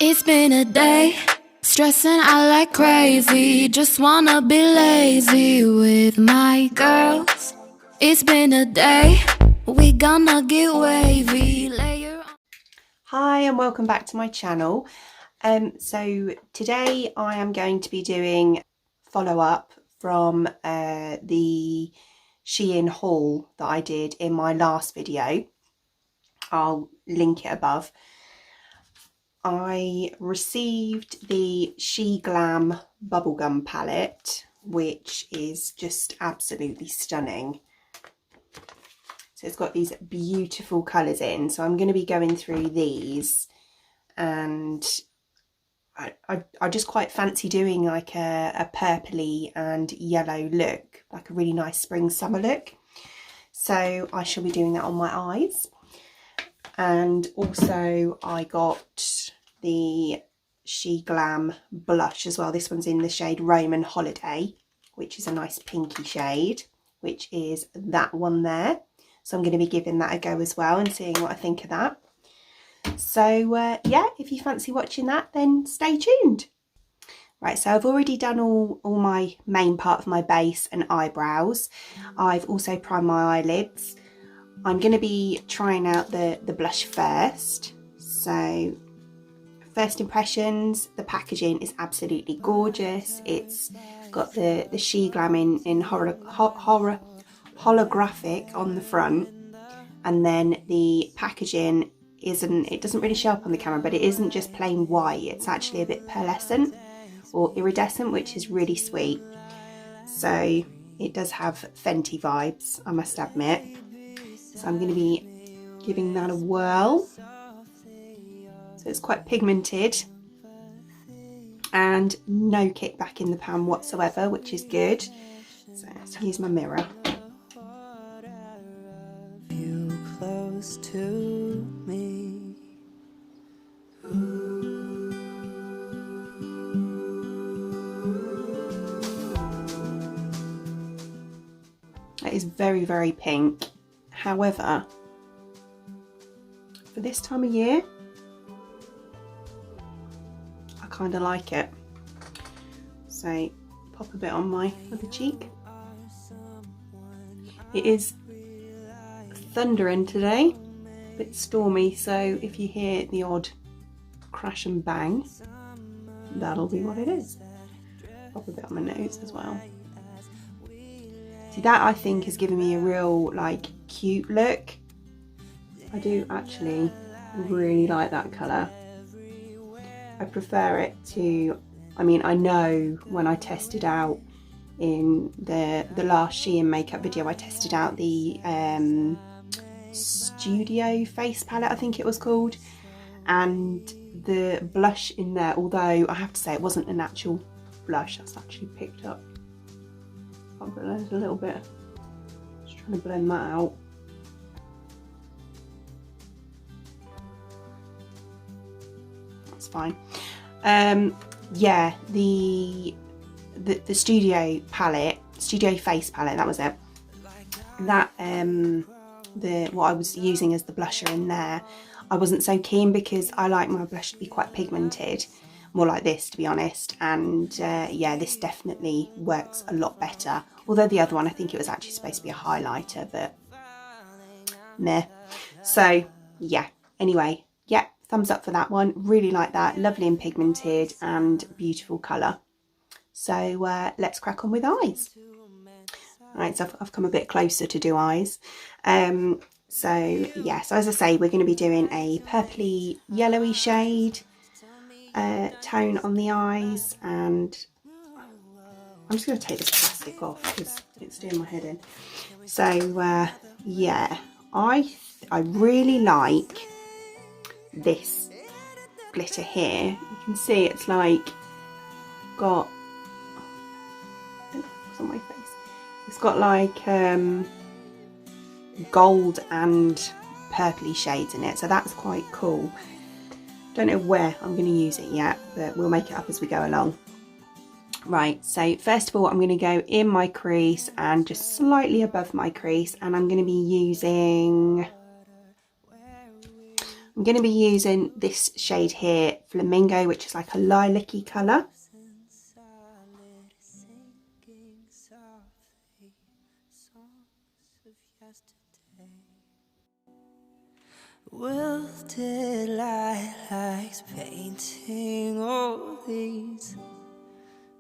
It's been a day, stressing out like crazy. Just wanna be lazy with my girls. It's been a day, we gonna get wavy. Hi and welcome back to my channel. So today I am going to be doing follow-up from the Shein haul that I did in my last video. I'll link it above. I received the Sheglam Bubblegum palette, which is just absolutely stunning. So it's got these beautiful colours in. So I'm going to be going through these, and I just quite fancy doing like a purpley and yellow look, like a really nice spring summer look. So I shall be doing that on my eyes. And also I got the Sheglam blush as well. This one's in the shade Roman Holiday, which is a nice pinky shade, which is that one there. So I'm going to be giving that a go as well and seeing what I think of that. So yeah, if you fancy watching that, then stay tuned. Right, so I've already done all my main part of my base and eyebrows. I've also primed my eyelids. I'm going to be trying out the blush first. So first impressions, the packaging is absolutely gorgeous. It's got the Sheglam in holographic on the front, and then the packaging it doesn't really show up on the camera, but it isn't just plain white, it's actually a bit pearlescent or iridescent, which is really sweet. So it does have Fenty vibes, I must admit. So I'm going to be giving that a whirl. So it's quite pigmented and no kickback in the pan whatsoever, which is good. So let's use my mirror. You close to me. That is very, very pink. However, for this time of year, I kind of like it. So pop a bit on my other cheek. It is thundering today, a bit stormy, so if you hear the odd crash and bang, that'll be what it is. Pop a bit on my nose as well. See, that I think has given me a real like cute look. I do actually really like that colour. I prefer it to, I mean, I know when I tested out in the last Shein makeup video, I tested out the Studio Face palette, I think it was called, and the blush in there, although I have to say it wasn't an actual blush, that's actually picked up. I'll blend a little bit, just trying to blend that out. That's fine. Yeah, the Studio palette, Studio Face palette, that was it. That what I was using as the blusher in there, I wasn't so keen because I like my blush to be quite pigmented, more like this to be honest, and yeah, this definitely works a lot better. Although the other one, I think it was actually supposed to be a highlighter, but meh. So yeah, anyway, yeah, thumbs up for that one. Really like that, lovely and pigmented and beautiful colour. So let's crack on with eyes. Right, so I've come a bit closer to do eyes. So yeah, so as I say, we're going to be doing a purpley yellowy shade tone on the eyes, and I'm just going to take this plastic off because it's doing my head in. So yeah, I really like this glitter here. You can see it's like got, it's on my face, it's got like gold and purpley shades in it, so that's quite cool. Don't know where I'm going to use it yet, but we'll make it up as we go along. Right, so first of all, I'm going to go in my crease and just slightly above my crease, and I'm going to be using I'm going to be using this shade here, Flamingo, which is like a lilac-y colour. Wilted lilacs painting all these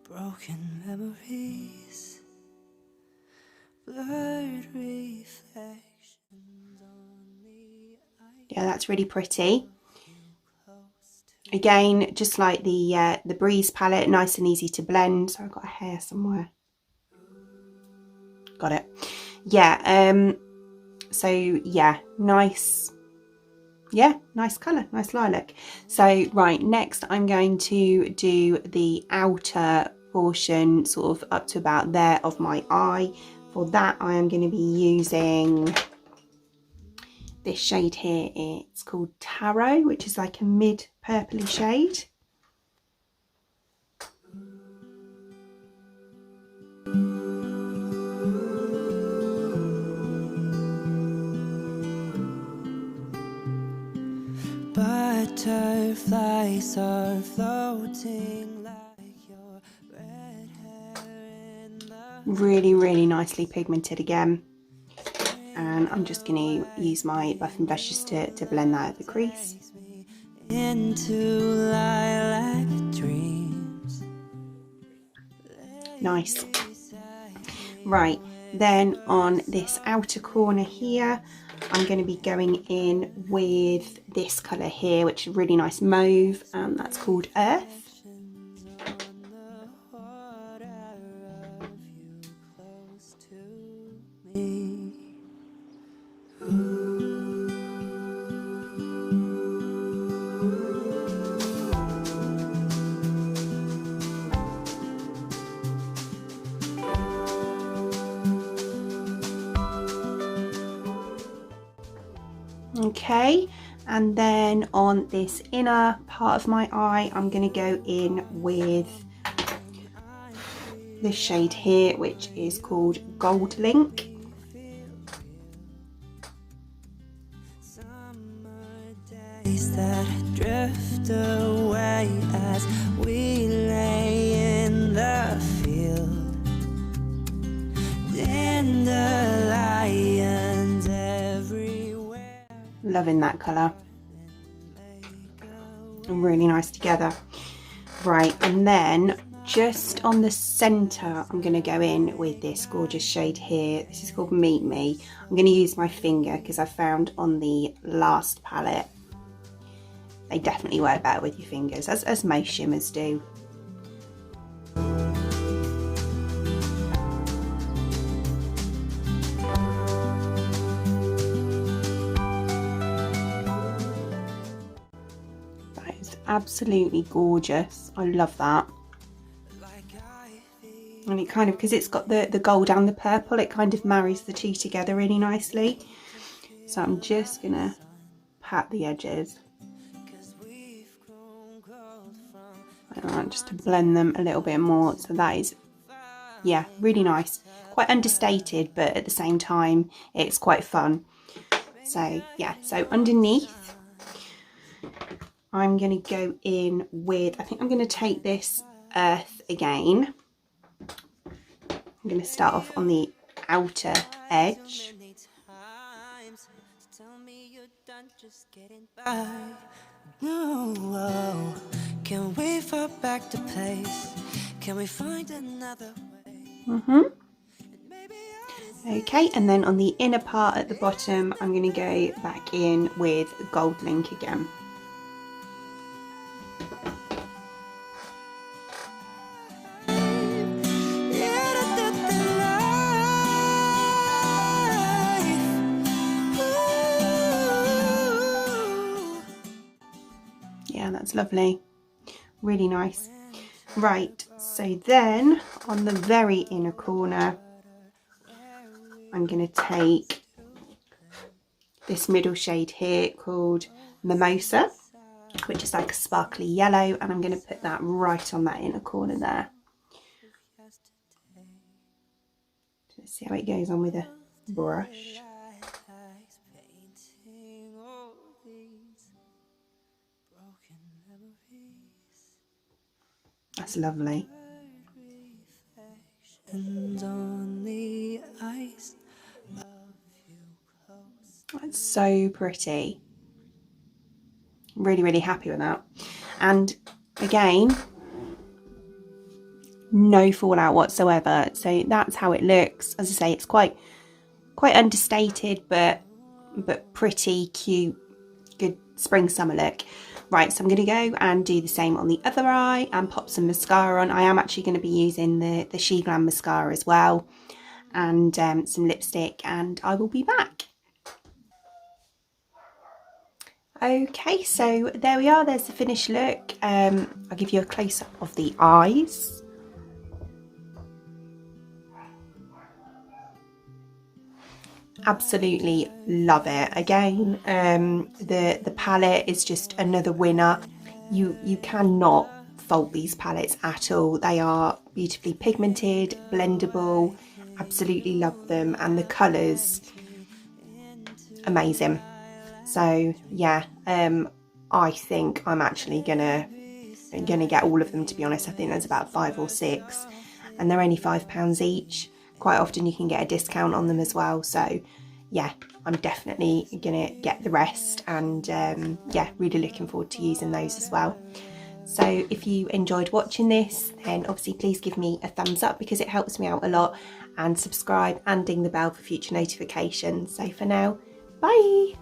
broken memories, blurred reflections on the Yeah, that's really pretty. Again, just like the Breeze palette, nice and easy to blend. So I've got a hair somewhere. Got it. Yeah, so yeah, nice. Yeah, nice colour, nice lilac. So right, next I'm going to do the outer portion, sort of up to about there of my eye. For that I am going to be using this shade here. It's called Taro, which is like a mid purpley shade. butterflies are floating like your red hair in the Really, really nicely pigmented again. And I'm just going to use my buffing brushes to blend that at the crease. into lilac dreams. Nice. Right, then on this outer corner here, I'm going to be going in with this colour here, which is really nice mauve, and that's called Earth. Okay, and then on this inner part of my eye, I'm going to go in with this shade here, which is called Goldlink. That drift away as we lay in the field. Dandelions everywhere. Loving that colour. Really nice together. Right, and then just on the centre, I'm going to go in with this gorgeous shade here. This is called Meet Me. I'm going to use my finger because I found on the last palette they definitely work better with your fingers, as most shimmers do. That is absolutely gorgeous. I love that. And it kind of, because it's got the gold and the purple, it kind of marries the two together really nicely. So I'm just gonna pat the edges. Like that, just to blend them a little bit more. So that is, yeah, really nice. Quite understated, but at the same time, it's quite fun. So yeah, so underneath, I'm going to go in with, I think I'm going to take this Earth again. I'm going to start off on the outer edge. No, can we fall back to place? Can we find another way? Okay, and then on the inner part at the bottom, I'm going to go back in with Goldlink again. Yeah, that's lovely. Really nice. Right, so then on the very inner corner, I'm going to take this middle shade here called Mamosa, which is like a sparkly yellow, and I'm going to put that right on that inner corner there. Let's see how it goes on with a brush. That's lovely. That's so pretty. Really, really happy with that. And again, no fallout whatsoever. So that's how it looks. As I say, it's quite understated, but pretty cute, good spring summer look. Right, so I'm going to go and do the same on the other eye and pop some mascara on. I am actually going to be using the Sheglam mascara as well, and some lipstick, and I will be back. Okay, so there we are, there's the finished look. I'll give you a close-up of the eyes. Absolutely love it. Again, the palette is just another winner. You cannot fault these palettes at all. They are beautifully pigmented, blendable, absolutely love them, and the colours, amazing. So yeah, I think I'm actually gonna get all of them, to be honest. I think there's about 5 or 6, and they're only £5 each. Quite often you can get a discount on them as well, so yeah, I'm definitely gonna get the rest, and yeah, really looking forward to using those as well. So if you enjoyed watching this, then obviously please give me a thumbs up because it helps me out a lot, and subscribe and ding the bell for future notifications. So for now, bye!